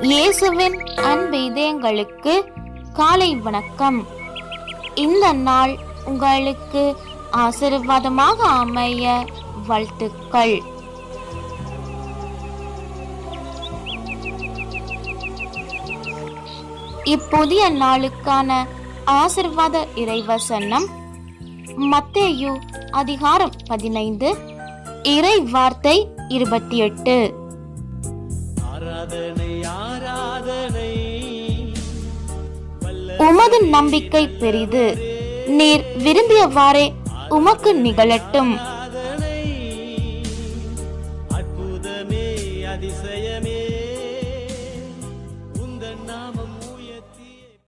இயேசுவின் அன்பு இதயங்களுக்கு காலை வணக்கம். இந்த நாள் உங்களுக்கு ஆசீர்வாதமாக அமைய வாழ்த்துக்கள். இப்புதிய நாளுக்கான ஆசீர்வாத இறைவசனம் மத்தேயு அதிகாரம் 15 இறை வார்த்தை 28. உமது நம்பிக்கை பெரிது, நீர் விரும்பியவாறே உமக்கு நிகழட்டும்.